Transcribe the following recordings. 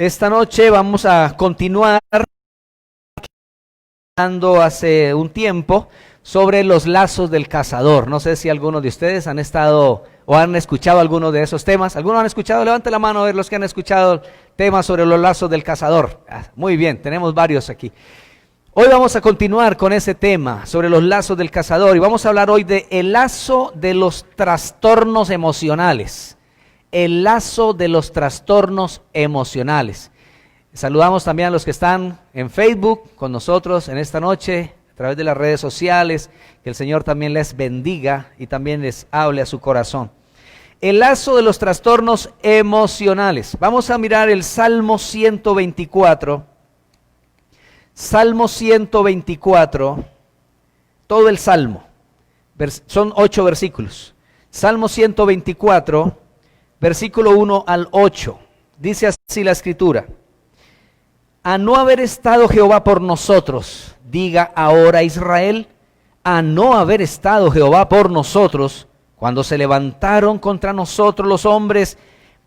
Esta noche vamos a continuar hablando hace un tiempo sobre los lazos del cazador. No sé si algunos de ustedes han estado o han escuchado algunos de esos temas. ¿Algunos han escuchado? Levante la mano a ver los que han escuchado temas sobre los lazos del cazador. Muy bien, tenemos varios aquí. Hoy vamos a continuar con ese tema sobre los lazos del cazador y vamos a hablar hoy de el lazo de los trastornos emocionales. El lazo de los trastornos emocionales. Saludamos también a los que están en Facebook con nosotros en esta noche, a través de las redes sociales. Que el Señor también les bendiga y también les hable a su corazón. El lazo de los trastornos emocionales. Vamos a mirar el Salmo 124. Salmo 124, todo el Salmo. Son 8 versículos. Salmo 124. Versículo 1 al 8, dice así la Escritura: a no haber estado Jehová por nosotros, diga ahora Israel, a no haber estado Jehová por nosotros, cuando se levantaron contra nosotros los hombres,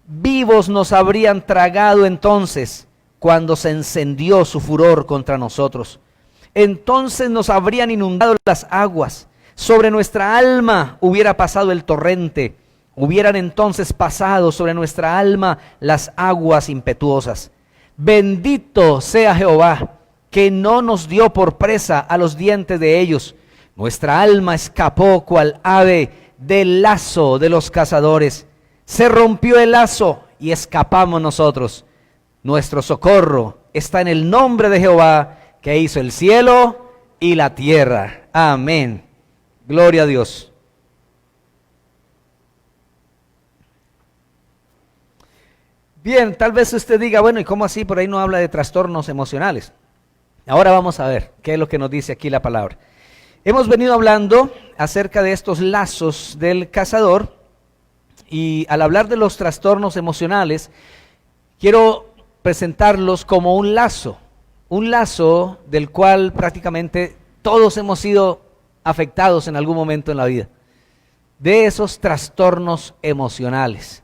vivos nos habrían tragado entonces, cuando se encendió su furor contra nosotros. Entonces nos habrían inundado las aguas, sobre nuestra alma hubiera pasado el torrente. Hubieran entonces pasado sobre nuestra alma las aguas impetuosas. Bendito sea Jehová, que no nos dio por presa a los dientes de ellos. Nuestra alma escapó cual ave del lazo de los cazadores. Se rompió el lazo y escapamos nosotros. Nuestro socorro está en el nombre de Jehová, que hizo el cielo y la tierra. Amén. Gloria a Dios. Bien, tal vez usted diga, bueno, ¿y cómo así? Por ahí no habla de trastornos emocionales. Ahora vamos a ver qué es lo que nos dice aquí la palabra. Hemos venido hablando acerca de estos lazos del cazador y al hablar de los trastornos emocionales, quiero presentarlos como un lazo del cual prácticamente todos hemos sido afectados en algún momento en la vida, de esos trastornos emocionales.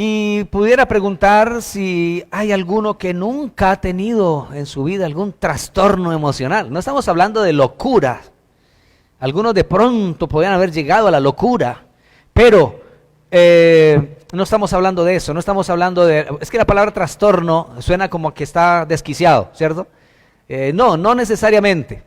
Y pudiera preguntar si hay alguno que nunca ha tenido en su vida algún trastorno emocional. No estamos hablando de locura. Algunos de pronto podrían haber llegado a la locura, pero no estamos hablando de eso. No estamos hablando de... Es que la palabra trastorno suena como que está desquiciado, ¿cierto? No necesariamente.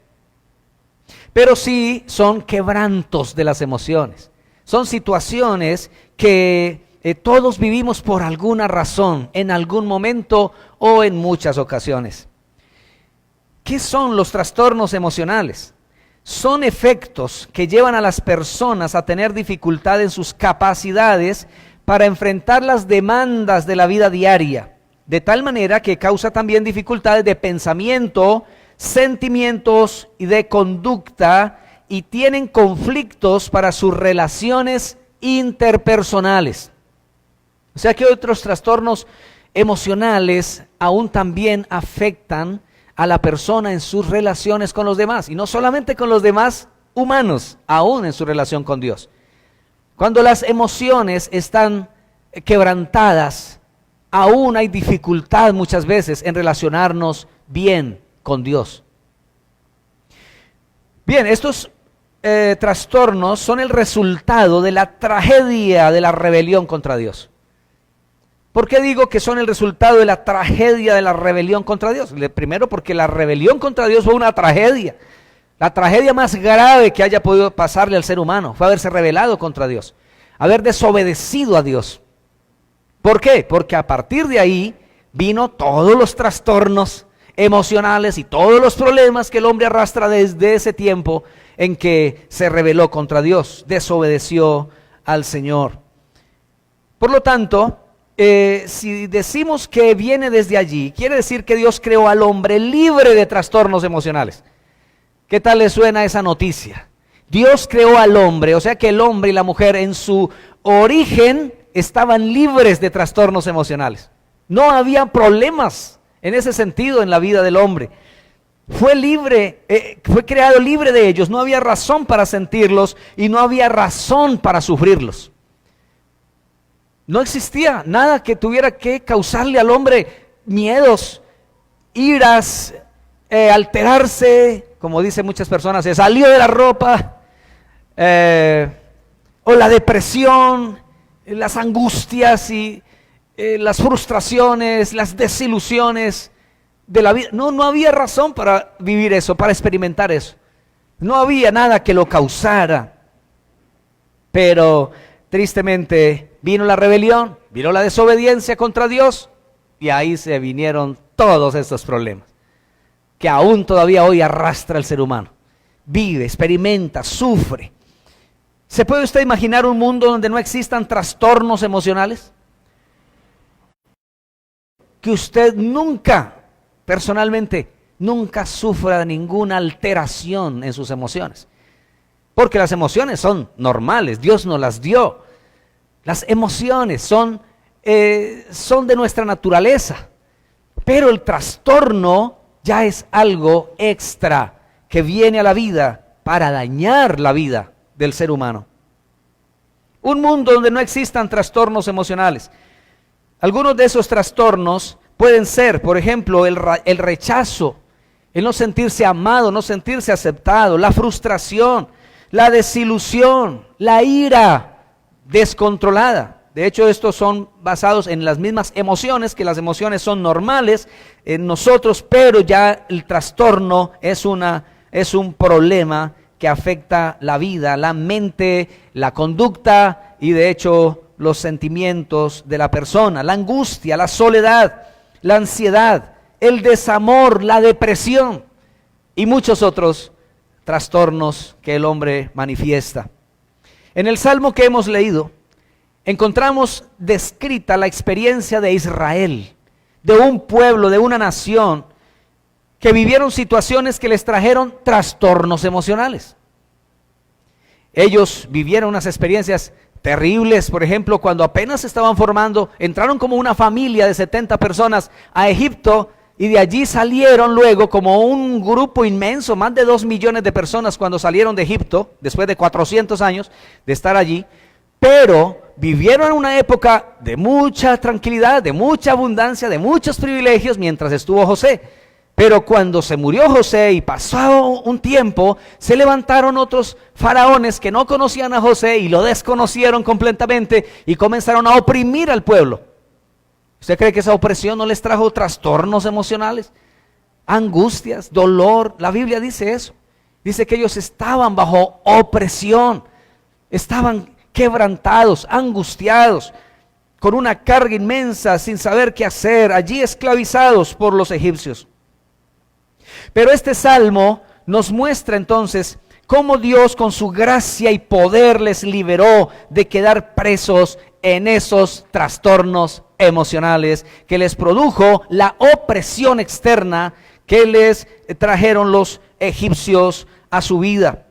Pero sí son quebrantos de las emociones. Son situaciones que... todos vivimos por alguna razón, en algún momento o en muchas ocasiones. ¿Qué son los trastornos emocionales? Son efectos que llevan a las personas a tener dificultad en sus capacidades para enfrentar las demandas de la vida diaria, de tal manera que causa también dificultades de pensamiento, sentimientos y de conducta, y tienen conflictos para sus relaciones interpersonales. O sea que otros trastornos emocionales aún también afectan a la persona en sus relaciones con los demás. Y no solamente con los demás humanos, aún en su relación con Dios. Cuando las emociones están quebrantadas, aún hay dificultad muchas veces en relacionarnos bien con Dios. Bien, estos trastornos son el resultado de la tragedia de la rebelión contra Dios. ¿Por qué digo que son el resultado de la tragedia de la rebelión contra Dios? Primero, porque la rebelión contra Dios fue una tragedia. La tragedia más grave que haya podido pasarle al ser humano fue haberse rebelado contra Dios, haber desobedecido a Dios. ¿Por qué? Porque a partir de ahí vino todos los trastornos emocionales y todos los problemas que el hombre arrastra desde ese tiempo en que se rebeló contra Dios, desobedeció al Señor. Por lo tanto, si decimos que viene desde allí, quiere decir que Dios creó al hombre libre de trastornos emocionales. ¿Qué tal le suena esa noticia? Dios creó al hombre, o sea que el hombre y la mujer en su origen estaban libres de trastornos emocionales. No había problemas en ese sentido en la vida del hombre. Fue libre, fue creado libre de ellos, no había razón para sentirlos y no había razón para sufrirlos. No existía nada que tuviera que causarle al hombre miedos, iras, alterarse, como dicen muchas personas, se salió de la ropa, o la depresión, las angustias y las frustraciones, las desilusiones de la vida. No había razón para vivir eso, para experimentar eso. No había nada que lo causara. Pero tristemente vino la rebelión, vino la desobediencia contra Dios y ahí se vinieron todos estos problemas que aún todavía hoy arrastra el ser humano. Vive, experimenta, sufre. ¿Se puede usted imaginar un mundo donde no existan trastornos emocionales? Que usted nunca, personalmente, nunca sufra ninguna alteración en sus emociones. Porque las emociones son normales, Dios nos las dio. Las emociones son de nuestra naturaleza. Pero el trastorno ya es algo extra que viene a la vida para dañar la vida del ser humano. Un mundo donde no existan trastornos emocionales. Algunos de esos trastornos pueden ser, por ejemplo, el rechazo, el no sentirse amado, no sentirse aceptado, la frustración, la desilusión, la ira descontrolada. De hecho, estos son basados en las mismas emociones, que las emociones son normales en nosotros, pero ya el trastorno es un problema que afecta la vida, la mente, la conducta y de hecho los sentimientos de la persona, la angustia, la soledad, la ansiedad, el desamor, la depresión y muchos otros trastornos que el hombre manifiesta. En el Salmo que hemos leído, encontramos descrita la experiencia de Israel, de un pueblo, de una nación, que vivieron situaciones que les trajeron trastornos emocionales. Ellos vivieron unas experiencias terribles, por ejemplo, cuando apenas se estaban formando, entraron como una familia de 70 personas a Egipto, y de allí salieron luego como un grupo inmenso, más de 2 millones de personas cuando salieron de Egipto, después de 400 años de estar allí, pero vivieron en una época de mucha tranquilidad, de mucha abundancia, de muchos privilegios mientras estuvo José. Pero cuando se murió José y pasó un tiempo, se levantaron otros faraones que no conocían a José y lo desconocieron completamente y comenzaron a oprimir al pueblo. ¿Usted cree que esa opresión no les trajo trastornos emocionales? Angustias, dolor. La Biblia dice eso. Dice que ellos estaban bajo opresión, estaban quebrantados, angustiados, con una carga inmensa, sin saber qué hacer, allí esclavizados por los egipcios. Pero este salmo nos muestra entonces cómo Dios con su gracia y poder les liberó de quedar presos en esos trastornos emocionales que les produjo la opresión externa que les trajeron los egipcios a su vida.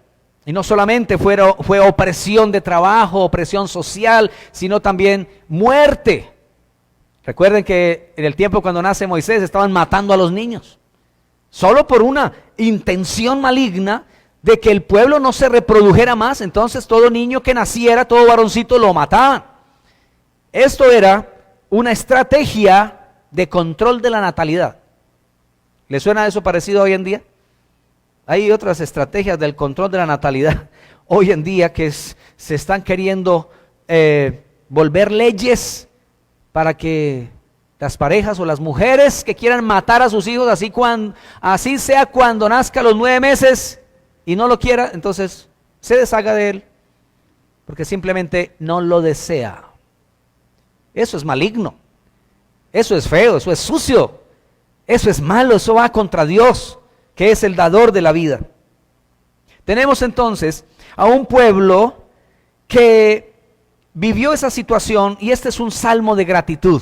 Y no solamente fue opresión de trabajo, opresión social, sino también muerte. Recuerden que en el tiempo cuando nace Moisés estaban matando a los niños, solo por una intención maligna de que el pueblo no se reprodujera más. Entonces todo niño que naciera, todo varoncito, lo mataban. Esto era una estrategia de control de la natalidad. ¿Le suena eso parecido hoy en día? Hay otras estrategias del control de la natalidad hoy en día que se están queriendo volver leyes para que las parejas o las mujeres que quieran matar a sus hijos, así sea cuando nazca a los 9 meses y no lo quiera, entonces se deshaga de él porque simplemente no lo desea. Eso es maligno, eso es feo, eso es sucio, eso es malo, eso va contra Dios, que es el dador de la vida. Tenemos entonces a un pueblo que vivió esa situación y este es un salmo de gratitud.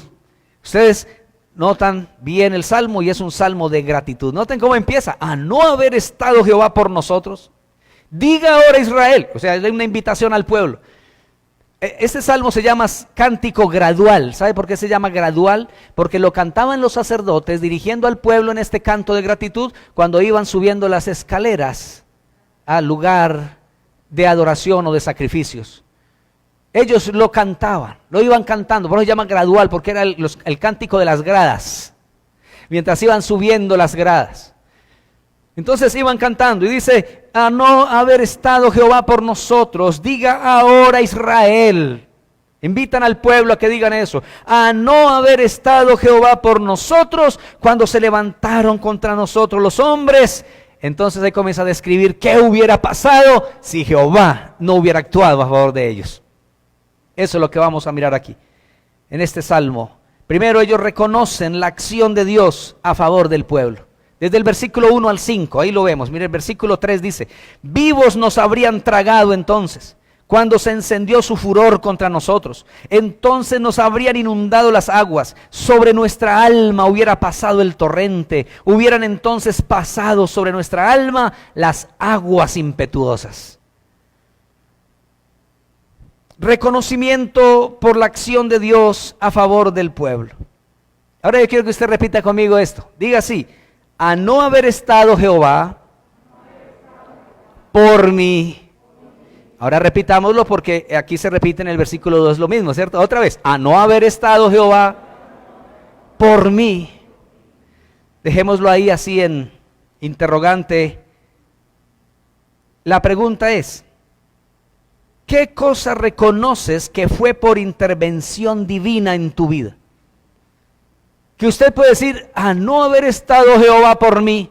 Ustedes notan bien el salmo y es un salmo de gratitud. Noten cómo empieza: a no haber estado Jehová por nosotros, diga ahora Israel. O sea, es una invitación al pueblo. Este salmo se llama cántico gradual. ¿Sabe por qué se llama gradual? Porque lo cantaban los sacerdotes dirigiendo al pueblo en este canto de gratitud cuando iban subiendo las escaleras al lugar de adoración o de sacrificios. Ellos lo cantaban, lo iban cantando, por eso se llama gradual, porque era el cántico de las gradas, mientras iban subiendo las gradas. Entonces iban cantando y dice, a no haber estado Jehová por nosotros, diga ahora Israel. Invitan al pueblo a que digan eso. A no haber estado Jehová por nosotros cuando se levantaron contra nosotros los hombres. Entonces ahí comienza a describir qué hubiera pasado si Jehová no hubiera actuado a favor de ellos. Eso es lo que vamos a mirar aquí, en este salmo. Primero ellos reconocen la acción de Dios a favor del pueblo. Desde el versículo 1 al 5, ahí lo vemos. Mire, el versículo 3 dice, vivos nos habrían tragado entonces, cuando se encendió su furor contra nosotros. Entonces nos habrían inundado las aguas, sobre nuestra alma hubiera pasado el torrente, hubieran entonces pasado sobre nuestra alma las aguas impetuosas. Reconocimiento por la acción de Dios a favor del pueblo. Ahora yo quiero que usted repita conmigo esto. Diga así, a no haber estado Jehová por mí. Ahora repitámoslo porque aquí se repite en el versículo 2 lo mismo, ¿cierto? Otra vez, a no haber estado Jehová por mí. Dejémoslo ahí así en interrogante. La pregunta es, ¿qué cosa reconoces que fue por intervención divina en tu vida? Que usted puede decir, a no haber estado Jehová por mí,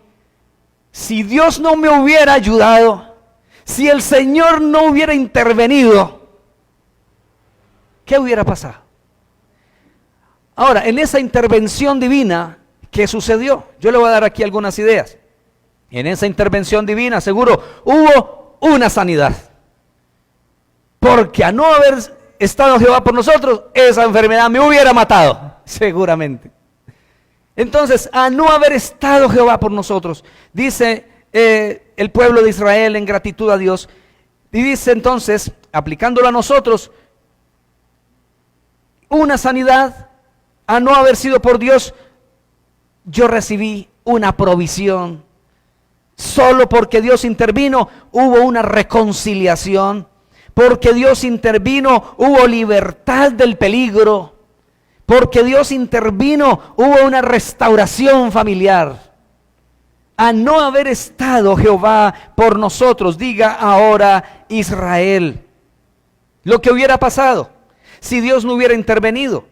si Dios no me hubiera ayudado, si el Señor no hubiera intervenido, ¿qué hubiera pasado? Ahora, en esa intervención divina, ¿qué sucedió? Yo le voy a dar aquí algunas ideas. En esa intervención divina, seguro, hubo una sanidad. Porque a no haber estado Jehová por nosotros, esa enfermedad me hubiera matado, seguramente. Entonces, a no haber estado Jehová por nosotros, dice el pueblo de Israel en gratitud a Dios, y dice entonces, aplicándolo a nosotros, una sanidad, a no haber sido por Dios, yo recibí una provisión. Solo porque Dios intervino, hubo una reconciliación. Porque Dios intervino, hubo libertad del peligro. Porque Dios intervino, hubo una restauración familiar. A no haber estado Jehová por nosotros, diga ahora Israel. Lo que hubiera pasado si Dios no hubiera intervenido.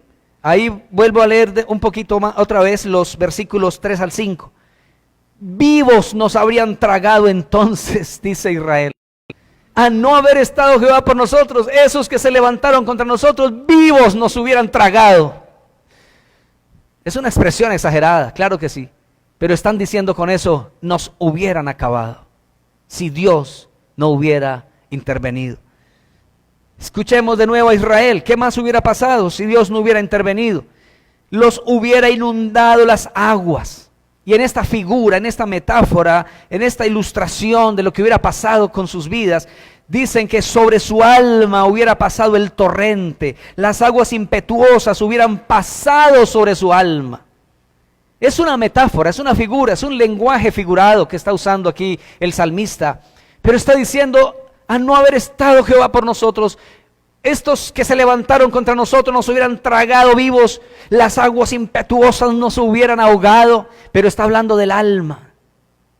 Ahí vuelvo a leer un poquito más, otra vez los versículos 3 al 5. Vivos nos habrían tragado entonces, dice Israel. A no haber estado Jehová por nosotros, esos que se levantaron contra nosotros, vivos nos hubieran tragado. Es una expresión exagerada, claro que sí, pero están diciendo con eso, nos hubieran acabado, si Dios no hubiera intervenido. Escuchemos de nuevo a Israel, ¿qué más hubiera pasado si Dios no hubiera intervenido? Los hubiera inundado las aguas. Y en esta figura, en esta metáfora, en esta ilustración de lo que hubiera pasado con sus vidas, dicen que sobre su alma hubiera pasado el torrente, las aguas impetuosas hubieran pasado sobre su alma. Es una metáfora, es una figura, es un lenguaje figurado que está usando aquí el salmista, pero está diciendo, a no haber estado Jehová por nosotros, estos que se levantaron contra nosotros nos hubieran tragado vivos, las aguas impetuosas nos hubieran ahogado, pero está hablando del alma.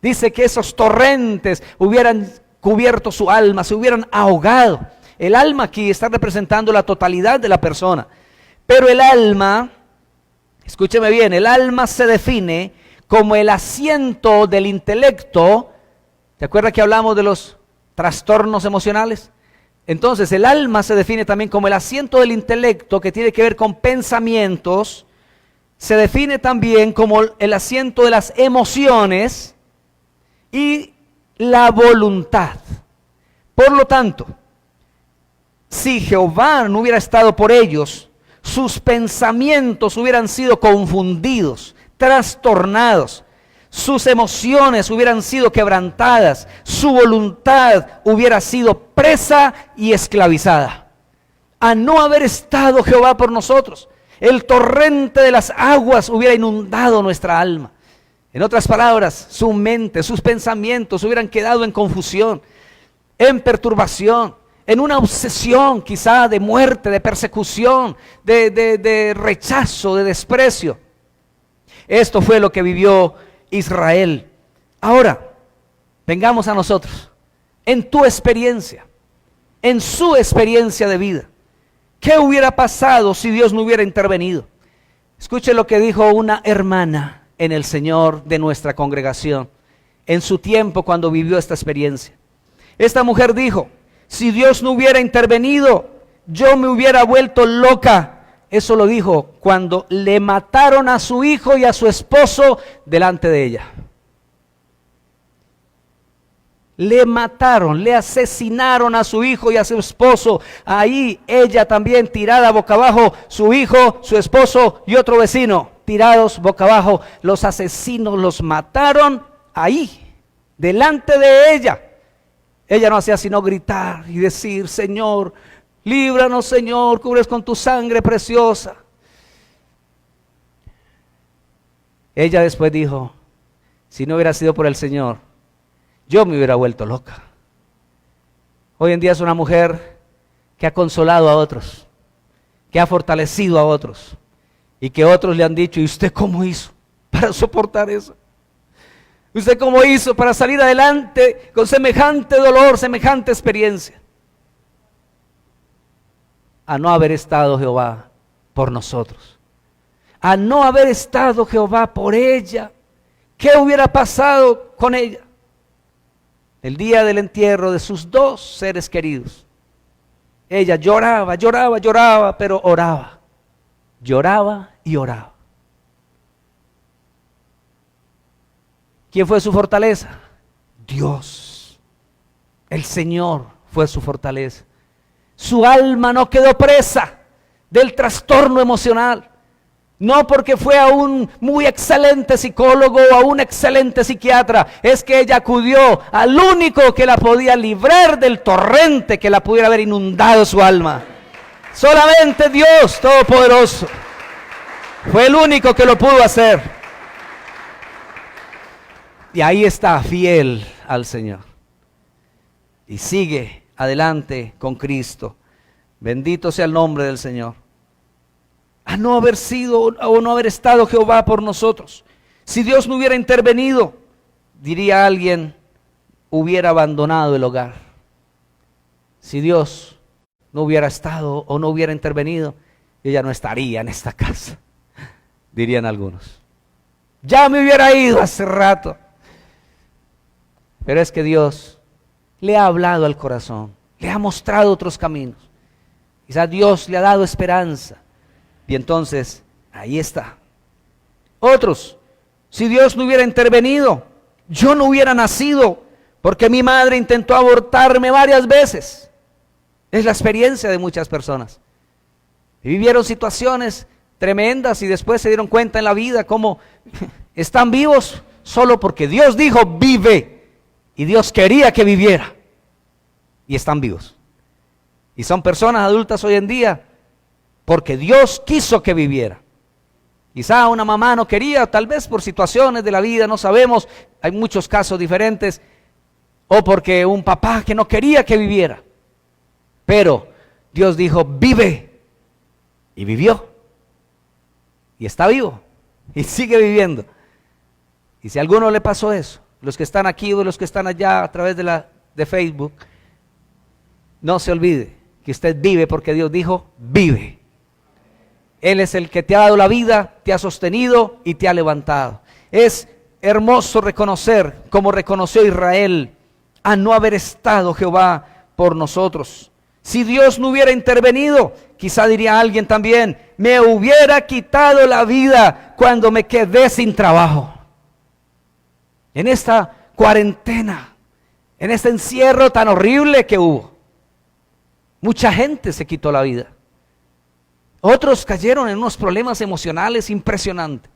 Dice que esos torrentes hubieran cubierto su alma, se hubieran ahogado. El alma aquí está representando la totalidad de la persona, pero el alma, escúcheme bien, el alma se define como el asiento del intelecto. ¿Te acuerdas que hablamos de los trastornos emocionales? Entonces el alma se define también como el asiento del intelecto que tiene que ver con pensamientos, se define también como el asiento de las emociones y la voluntad. Por lo tanto, si Jehová no hubiera estado por ellos, sus pensamientos hubieran sido confundidos, trastornados. Sus emociones hubieran sido quebrantadas, su voluntad hubiera sido presa y esclavizada. A no haber estado Jehová por nosotros, el torrente de las aguas hubiera inundado nuestra alma. En otras palabras, su mente, sus pensamientos hubieran quedado en confusión, en perturbación, en una obsesión quizá de muerte, de persecución, de rechazo, de desprecio. Esto fue lo que vivió Israel. Ahora, vengamos a nosotros, en tu experiencia, en su experiencia de vida. ¿Qué hubiera pasado si Dios no hubiera intervenido? Escuche lo que dijo una hermana en el Señor de nuestra congregación, en su tiempo cuando vivió esta experiencia. Esta mujer dijo: si Dios no hubiera intervenido, yo me hubiera vuelto loca. Eso lo dijo cuando le mataron a su hijo y a su esposo delante de ella. Le mataron, le asesinaron a su hijo y a su esposo. Ahí ella también tirada boca abajo, su hijo, su esposo y otro vecino tirados boca abajo. Los asesinos los mataron ahí, delante de ella. Ella no hacía sino gritar y decir: Señor, líbranos, Señor, cubres con tu sangre preciosa. Ella después dijo: si no hubiera sido por el Señor, yo me hubiera vuelto loca. Hoy en día es una mujer que ha consolado a otros, que ha fortalecido a otros, y que otros le han dicho: ¿y usted cómo hizo para soportar eso? ¿Usted cómo hizo para salir adelante con semejante dolor, semejante experiencia? A no haber estado Jehová por nosotros, a no haber estado Jehová por ella, ¿qué hubiera pasado con ella? El día del entierro de sus dos seres queridos, ella lloraba, lloraba, lloraba, pero oraba, lloraba y oraba. ¿Quién fue su fortaleza? Dios, el Señor fue su fortaleza. Su alma no quedó presa del trastorno emocional, no porque fue a un muy excelente psicólogo o a un excelente psiquiatra, es que ella acudió al único que la podía librar del torrente que la pudiera haber inundado su alma. Solamente Dios Todopoderoso fue el único que lo pudo hacer. Y ahí está, fiel al Señor. Y sigue adelante con Cristo. Bendito sea el nombre del Señor. A no haber sido o no haber estado Jehová por nosotros. Si Dios no hubiera intervenido, diría alguien, hubiera abandonado el hogar. Si Dios no hubiera estado o no hubiera intervenido, ella no estaría en esta casa, dirían algunos. Ya me hubiera ido hace rato. Pero es que Dios le ha hablado al corazón, le ha mostrado otros caminos. Quizás Dios le ha dado esperanza. Y entonces, ahí está. Otros, si Dios no hubiera intervenido, yo no hubiera nacido, porque mi madre intentó abortarme varias veces. Es la experiencia de muchas personas. Y vivieron situaciones tremendas y después se dieron cuenta en la vida cómo están vivos solo porque Dios dijo: vive. Y Dios quería que viviera. Y están vivos. Y son personas adultas hoy en día porque Dios quiso que viviera. Quizá una mamá no quería, tal vez por situaciones de la vida, no sabemos, hay muchos casos diferentes, o porque un papá que no quería que viviera. Pero Dios dijo: vive, y vivió, y está vivo, y sigue viviendo. Y si a alguno le pasó eso, los que están aquí o los que están allá a través de Facebook, no se olvide que usted vive porque Dios dijo: vive. Él es el que te ha dado la vida, te ha sostenido y te ha levantado. Es hermoso reconocer, como reconoció Israel, a no haber estado Jehová por nosotros. Si Dios no hubiera intervenido, quizá diría alguien también: me hubiera quitado la vida cuando me quedé sin trabajo. En esta cuarentena, en este encierro tan horrible que hubo, mucha gente se quitó la vida. Otros cayeron en unos problemas emocionales impresionantes.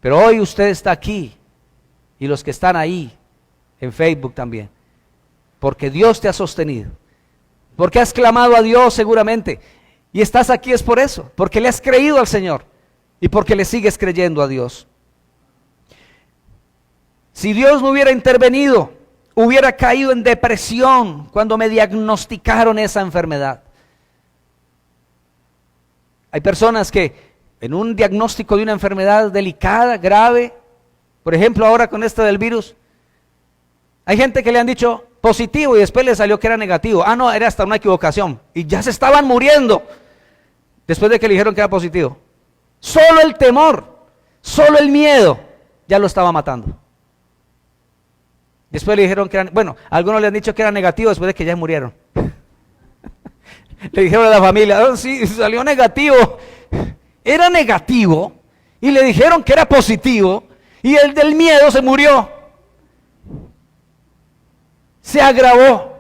Pero hoy usted está aquí, y los que están ahí en Facebook también, porque Dios te ha sostenido, porque has clamado a Dios seguramente, y estás aquí es por eso, porque le has creído al Señor, y porque le sigues creyendo a Dios. Si Dios no hubiera intervenido, hubiera caído en depresión cuando me diagnosticaron esa enfermedad. Hay personas que en un diagnóstico de una enfermedad delicada, grave, por ejemplo ahora con esto del virus, hay gente que le han dicho positivo y después le salió que era negativo. Ah, no, era hasta una equivocación. Y ya se estaban muriendo después de que le dijeron que era positivo. Solo el temor, solo el miedo ya lo estaba matando. Después le dijeron que era, bueno, algunos le han dicho que era negativo después de que ya murieron. Le dijeron a la familia, oh, sí, salió negativo. Era negativo y le dijeron que era positivo y el del miedo se murió. Se agravó.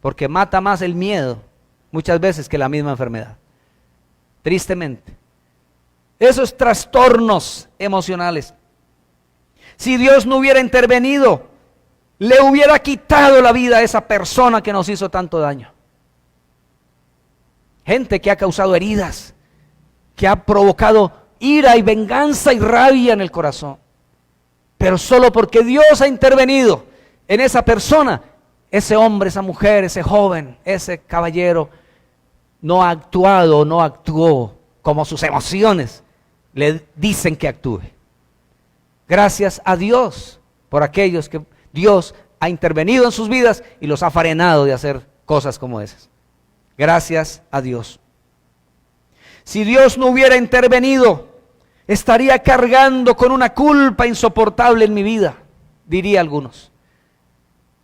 Porque mata más el miedo muchas veces que la misma enfermedad. Tristemente. Esos trastornos emocionales. Si Dios no hubiera intervenido, le hubiera quitado la vida a esa persona que nos hizo tanto daño. Gente que ha causado heridas, que ha provocado ira y venganza y rabia en el corazón. Pero solo porque Dios ha intervenido en esa persona, ese hombre, esa mujer, ese joven, ese caballero, no ha actuado, no actuó como sus emociones le dicen que actúe. Gracias a Dios por aquellos que Dios ha intervenido en sus vidas y los ha frenado de hacer cosas como esas. Gracias a Dios. Si Dios no hubiera intervenido, estaría cargando con una culpa insoportable en mi vida, diría algunos.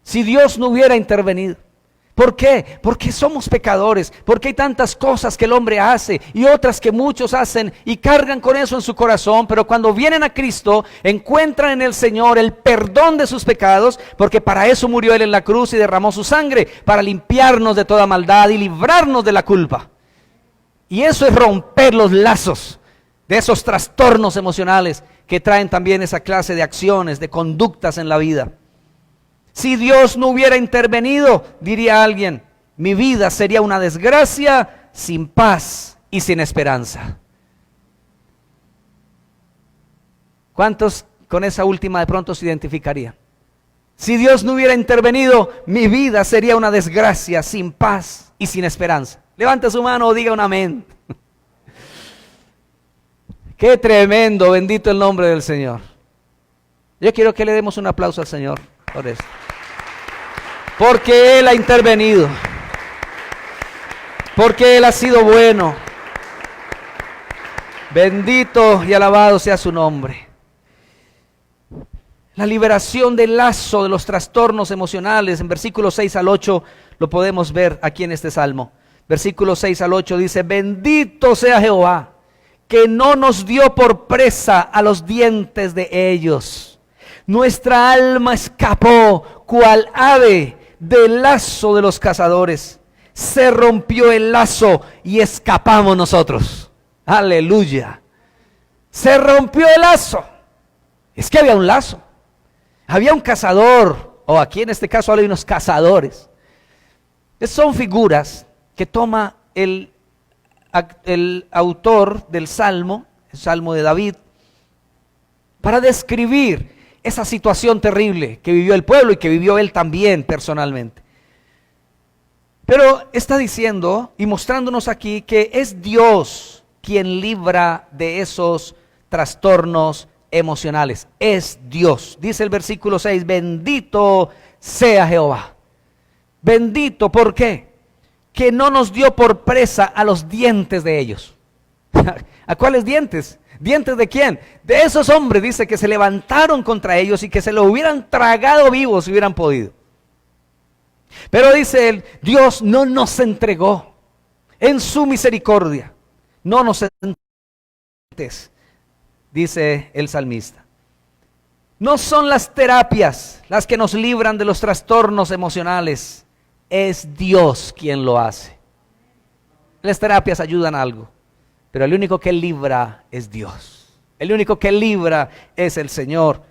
Si Dios no hubiera intervenido. ¿Por qué? Porque somos pecadores, porque hay tantas cosas que el hombre hace y otras que muchos hacen y cargan con eso en su corazón, pero cuando vienen a Cristo encuentran en el Señor el perdón de sus pecados, porque para eso murió Él en la cruz y derramó su sangre, para limpiarnos de toda maldad y librarnos de la culpa. Y eso es romper los lazos de esos trastornos emocionales que traen también esa clase de acciones, de conductas en la vida. Si Dios no hubiera intervenido, diría alguien, mi vida sería una desgracia sin paz y sin esperanza. ¿Cuántos con esa última de pronto se identificarían? Si Dios no hubiera intervenido, mi vida sería una desgracia sin paz y sin esperanza. Levante su mano o diga un amén. Qué tremendo, bendito el nombre del Señor. Yo quiero que le demos un aplauso al Señor por eso. Porque Él ha intervenido. Porque Él ha sido bueno. Bendito y alabado sea su nombre. La liberación del lazo de los trastornos emocionales, en versículos 6 al 8 lo podemos ver aquí en este salmo. Versículos 6 al 8 dice, bendito sea Jehová, que no nos dio por presa a los dientes de ellos. Nuestra alma escapó cual ave del lazo de los cazadores. Se rompió el lazo y escapamos nosotros. Aleluya. Se rompió el lazo. Es que había un lazo. Había un cazador, o aquí en este caso hay unos cazadores. Son figuras que toma el autor del Salmo, el Salmo de David, para describir esa situación terrible que vivió el pueblo y que vivió él también personalmente. Pero está diciendo y mostrándonos aquí que es Dios quien libra de esos trastornos emocionales. Es Dios. Dice el versículo 6, bendito sea Jehová. Bendito, ¿por qué? Que no nos dio por presa a los dientes de ellos. ¿A cuáles dientes? ¿Dientes de quién? De esos hombres, dice, que se levantaron contra ellos y que se lo hubieran tragado vivos si hubieran podido. Pero dice él, Dios no nos entregó en su misericordia. No nos entregó, dice el salmista. No son las terapias las que nos libran de los trastornos emocionales. Es Dios quien lo hace. Las terapias ayudan a algo, pero el único que libra es Dios. El único que libra es el Señor.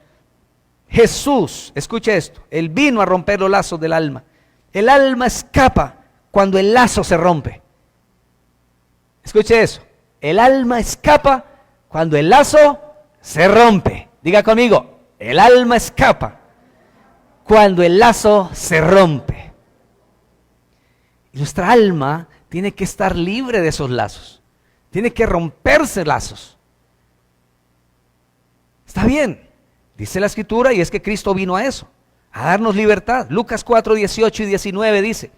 Jesús, escuche esto, Él vino a romper los lazos del alma. El alma escapa cuando el lazo se rompe. Escuche eso, el alma escapa cuando el lazo se rompe. Diga conmigo, el alma escapa cuando el lazo se rompe. Y nuestra alma tiene que estar libre de esos lazos. Tiene que romperse lazos. Está bien, dice la Escritura, y es que Cristo vino a eso, a darnos libertad. Lucas 4, 18 y 19 dice,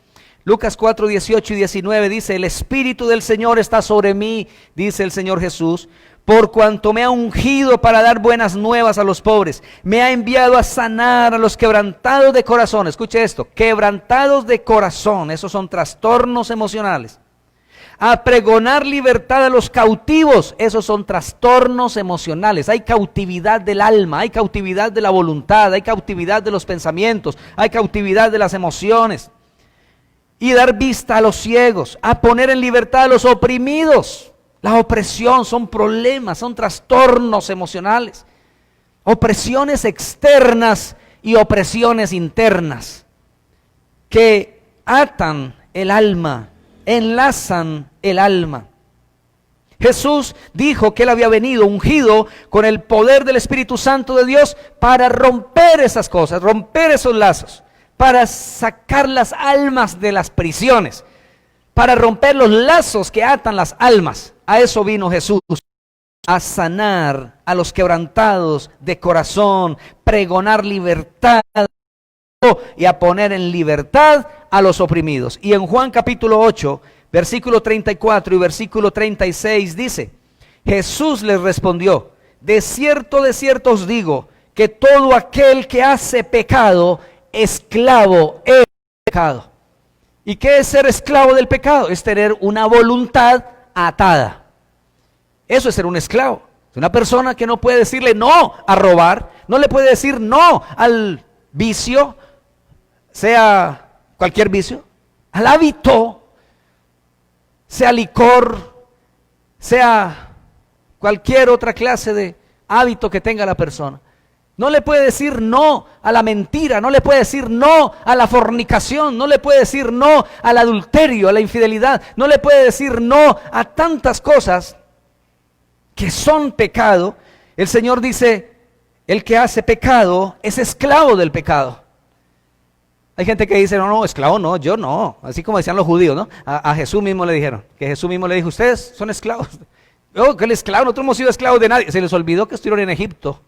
Lucas 4, 18 y 19 dice, el Espíritu del Señor está sobre mí, dice el Señor Jesús, por cuanto me ha ungido para dar buenas nuevas a los pobres, me ha enviado a sanar a los quebrantados de corazón. Escuche esto, quebrantados de corazón, esos son trastornos emocionales. A pregonar libertad a los cautivos, esos son trastornos emocionales. Hay cautividad del alma, hay cautividad de la voluntad, hay cautividad de los pensamientos, hay cautividad de las emociones. Y dar vista a los ciegos, a poner en libertad a los oprimidos. La opresión son problemas, son trastornos emocionales. Opresiones externas y opresiones internas que atan el alma, enlazan el alma. Jesús dijo que Él había venido ungido con el poder del Espíritu Santo de Dios para romper esas cosas, romper esos lazos, para sacar las almas de las prisiones, para romper los lazos que atan las almas. A eso vino Jesús, a sanar a los quebrantados de corazón, pregonar libertad y a poner en libertad a los oprimidos. Y en Juan capítulo 8, versículo 34 y versículo 36 dice, Jesús les respondió, de cierto os digo, que todo aquel que hace pecado, esclavo es pecado. ¿Y qué es ser esclavo del pecado? Es tener una voluntad atada. Eso es ser un esclavo. Es una persona que no puede decirle no a robar, no le puede decir no al vicio, sea cualquier vicio, al hábito, sea licor, sea cualquier otra clase de hábito que tenga la persona. No le puede decir no a la mentira, no le puede decir no a la fornicación, no le puede decir no al adulterio, a la infidelidad, no le puede decir no a tantas cosas que son pecado. El Señor dice, el que hace pecado es esclavo del pecado. Hay gente que dice, no, esclavo no, yo no. Así como decían los judíos, ¿no? A Jesús mismo le dijeron, que Jesús mismo le dijo, ustedes son esclavos. Oh, que el esclavo, nosotros hemos sido esclavos de nadie. Se les olvidó que estuvieron en Egipto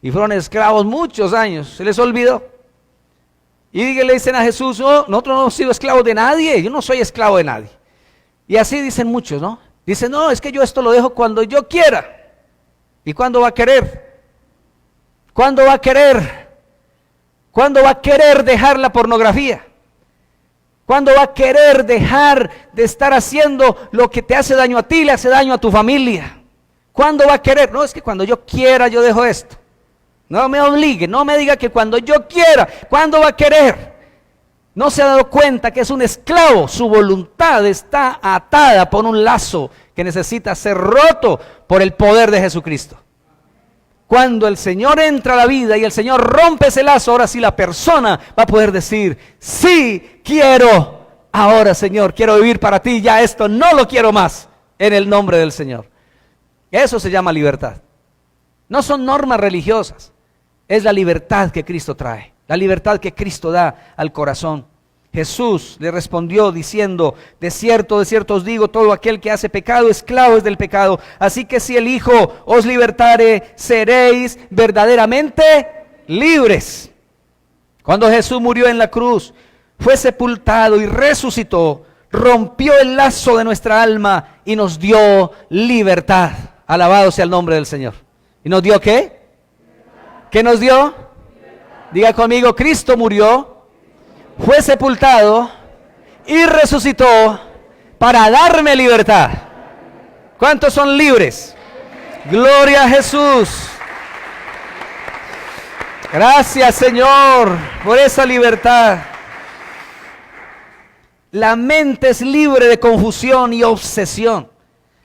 y fueron esclavos muchos años, se les olvidó. Y le dicen a Jesús, no, nosotros no hemos sido esclavos de nadie, yo no soy esclavo de nadie. Y así dicen muchos, ¿no? Dicen, no, es que yo esto lo dejo cuando yo quiera. ¿Y cuándo va a querer? ¿Cuándo va a querer? ¿Cuándo va a querer dejar la pornografía? ¿Cuándo va a querer dejar de estar haciendo lo que te hace daño a ti, le hace daño a tu familia? ¿Cuándo va a querer? No, es que cuando yo quiera yo dejo esto. No me obligue, no me diga que cuando yo quiera. ¿Cuándo va a querer? No se ha dado cuenta que es un esclavo. Su voluntad está atada por un lazo que necesita ser roto por el poder de Jesucristo. Cuando el Señor entra a la vida y el Señor rompe ese lazo, ahora sí la persona va a poder decir, sí, quiero, ahora Señor, quiero vivir para ti, ya esto no lo quiero más, en el nombre del Señor. Eso se llama libertad. No son normas religiosas, es la libertad que Cristo trae, la libertad que Cristo da al corazón. Jesús le respondió diciendo, de cierto os digo, todo aquel que hace pecado, esclavo es del pecado. Así que si el Hijo os libertare, seréis verdaderamente libres. Cuando Jesús murió en la cruz, fue sepultado y resucitó, rompió el lazo de nuestra alma y nos dio libertad. Alabado sea el nombre del Señor. ¿Y nos dio qué? ¿Qué nos dio? Diga conmigo, Cristo murió, fue sepultado y resucitó para darme libertad. ¿Cuántos son libres? Gloria a Jesús. Gracias, Señor, por esa libertad. La mente es libre de confusión y obsesión.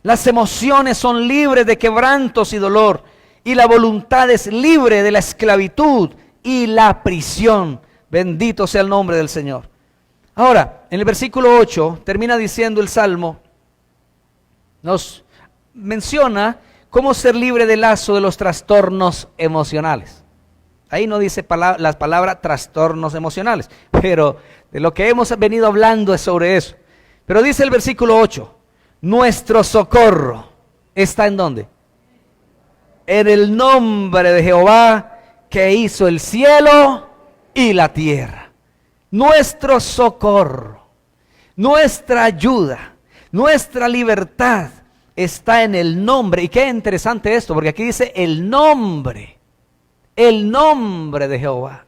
Las emociones son libres de quebrantos y dolor. Y la voluntad es libre de la esclavitud y la prisión. Bendito sea el nombre del Señor. Ahora, en el versículo 8, termina diciendo el Salmo, nos menciona cómo ser libre del lazo de los trastornos emocionales. Ahí no dice las palabras trastornos emocionales, pero de lo que hemos venido hablando es sobre eso. Pero dice el versículo 8, nuestro socorro está ¿en dónde? En el nombre de Jehová que hizo el cielo y la tierra. Nuestro socorro, nuestra ayuda, nuestra libertad está en el nombre. Y qué interesante esto, porque aquí dice el nombre de Jehová.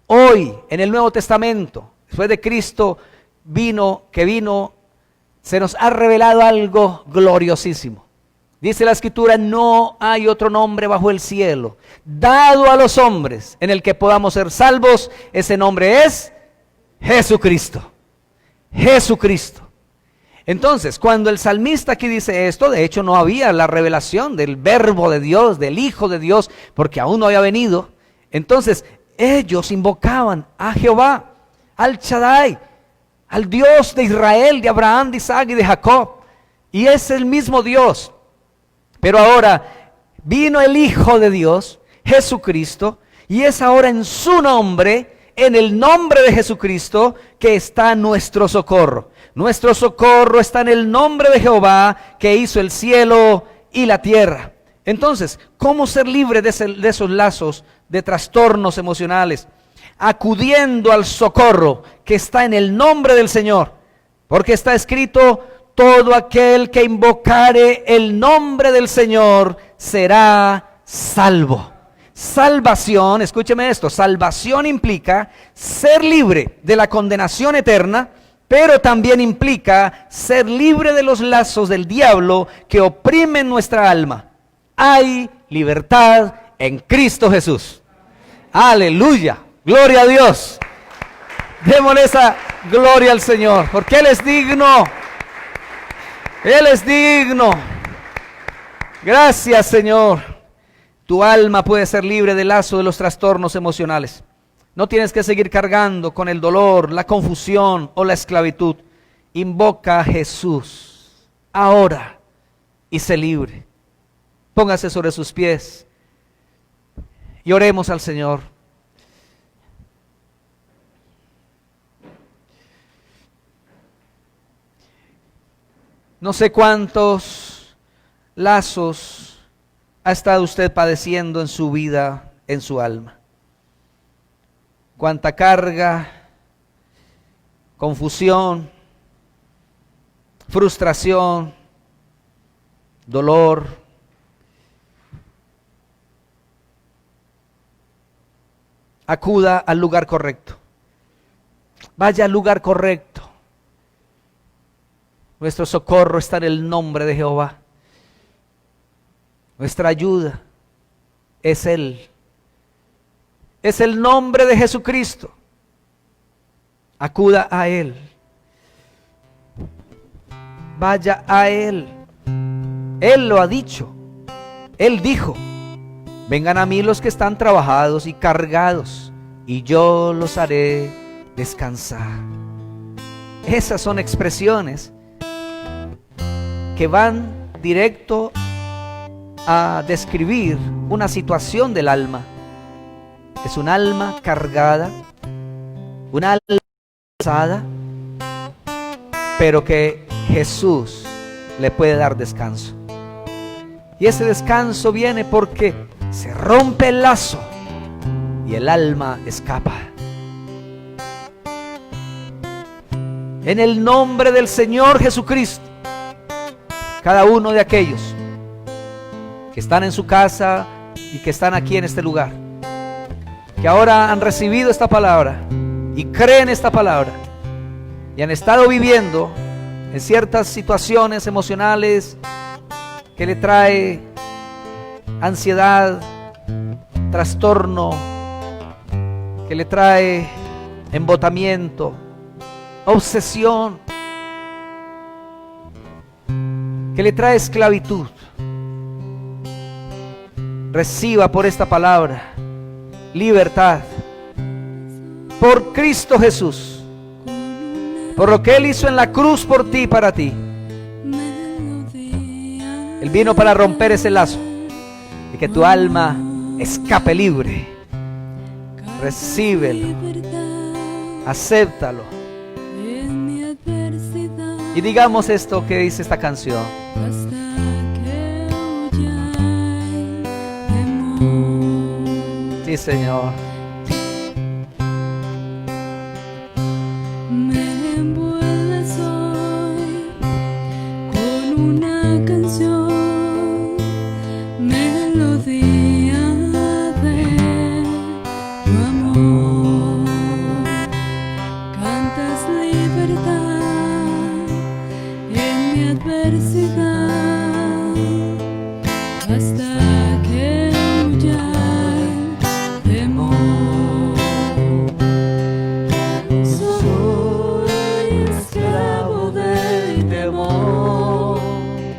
Hoy, en el Nuevo Testamento, después de Cristo vino, se nos ha revelado algo gloriosísimo. Dice la Escritura, no hay otro nombre bajo el cielo dado a los hombres en el que podamos ser salvos. Ese nombre es Jesucristo. Jesucristo. Entonces, cuando el salmista aquí dice esto, de hecho no había la revelación del verbo de Dios, del Hijo de Dios, porque aún no había venido. Entonces, ellos invocaban a Jehová, al Shaddai, al Dios de Israel, de Abraham, de Isaac y de Jacob. Y es el mismo Dios. Pero ahora vino el Hijo de Dios, Jesucristo, y es ahora en su nombre, en el nombre de Jesucristo, que está nuestro socorro. Nuestro socorro está en el nombre de Jehová, que hizo el cielo y la tierra. Entonces, ¿cómo ser libre de esos lazos de trastornos emocionales? Acudiendo al socorro que está en el nombre del Señor. Porque está escrito, todo aquel que invocare el nombre del Señor será salvo. Salvación, escúcheme esto, salvación implica ser libre de la condenación eterna, pero también implica ser libre de los lazos del diablo que oprimen nuestra alma. Hay libertad en Cristo Jesús. Aleluya, gloria a Dios. Démosle esa gloria al Señor, porque Él es digno. Él es digno. Gracias, Señor. Tu alma puede ser libre del lazo de los trastornos emocionales. No tienes que seguir cargando con el dolor, la confusión o la esclavitud. Invoca a Jesús ahora y sé libre. Póngase sobre sus pies y oremos al Señor. No sé cuántos lazos ha estado usted padeciendo en su vida, en su alma. Cuánta carga, confusión, frustración, dolor. Acuda al lugar correcto. Vaya al lugar correcto. Nuestro socorro está en el nombre de Jehová. Nuestra ayuda es Él. Es el nombre de Jesucristo. Acuda a Él. Vaya a Él. Él lo ha dicho. Él dijo, vengan a mí los que están trabajados y cargados, y yo los haré descansar. Esas son expresiones que van directo a describir una situación del alma. Es un alma cargada, un alma cansada, pero que Jesús le puede dar descanso. Y ese descanso viene porque se rompe el lazo y el alma escapa. En el nombre del Señor Jesucristo, cada uno de aquellos que están en su casa y que están aquí en este lugar, que ahora han recibido esta palabra y creen esta palabra y han estado viviendo en ciertas situaciones emocionales que le trae ansiedad, trastorno, que le trae embotamiento, obsesión, que le trae esclavitud. Reciba por esta palabra libertad por Cristo Jesús, por lo que Él hizo en la cruz por ti y para ti. Él vino para romper ese lazo y que tu alma escape libre Recíbelo, acéptalo. Y digamos esto que dice esta canción. Sí, Señor. Me envuelves hoy con una canción, melodía de tu amor. Cantas libertad en mi adversidad, hasta que huya el temor. Soy esclavo del temor.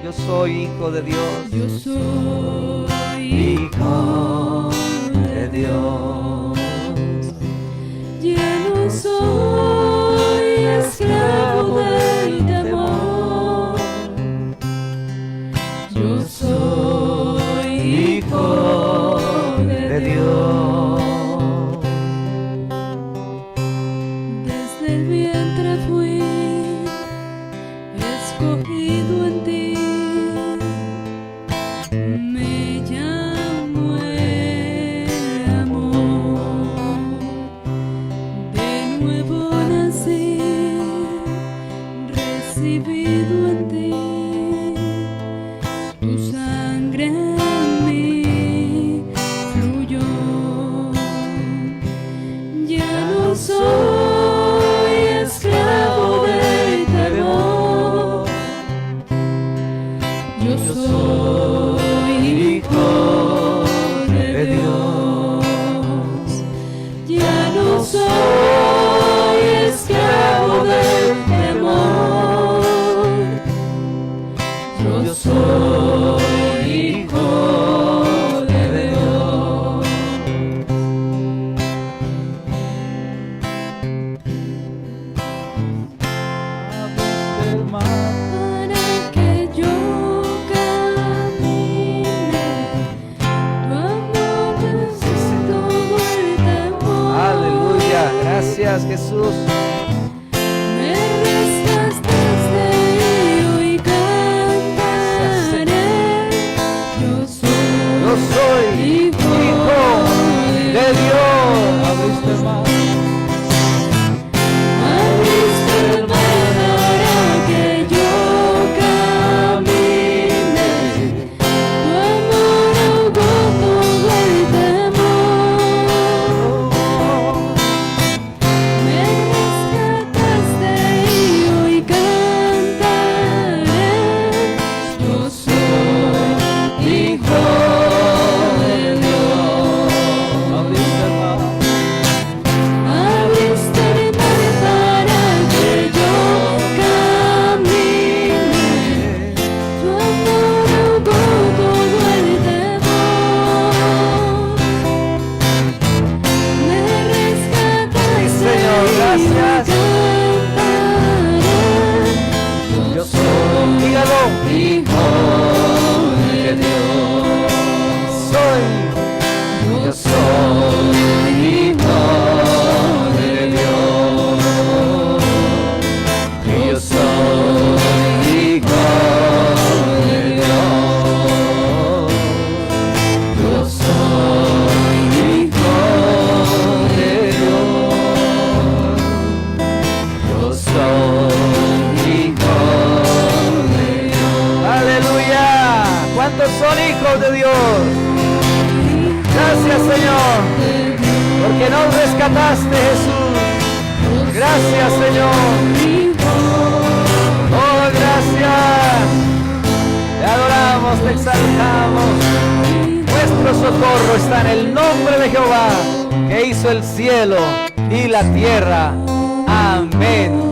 Yo soy hijo de Dios. Yo soy hijo de Dios. Ya no soy esclavo del temor. Yo soy hijo de Dios. Desde el vientre fui escogido en ti. Me llamo el amor. De nuevo nací, recibido en ti. Tu sangre en mí fluyó. Ya no soy esclavo del temor. Yo soy hijo de Dios. Ya no soy esclavo del temor. Yo soy hijo de Dios. Para que yo camine, tu amor vence todo el temor. Aleluya. Gracias, Jesús. Me rescataste y cantaré. Yo soy hijo de Dios. Abriste el mar para que yo camine. Tu amor ahogó todo el temor. Me rescataste y hoy cantaré. Yo soy hijo de Dios. Abriste el mar para que yo camine. Tu amor ahogó todo el temor. Me rescataste, Señor, gracias. y cantaré. Yo soy Dígalo. hijo de Dios. Yo soy hijo de Dios. Yo soy hijo de Dios. Yo soy hijo de Dios. Yo soy hijo de Dios. Aleluya. ¿Cuántos son hijos de Dios? Gracias, Señor, porque nos rescataste, Jesús. Gracias, Señor. Oh, gracias. Te adoramos, te exaltamos. Nuestro socorro está en el nombre de Jehová, que hizo el cielo y la tierra. Amén.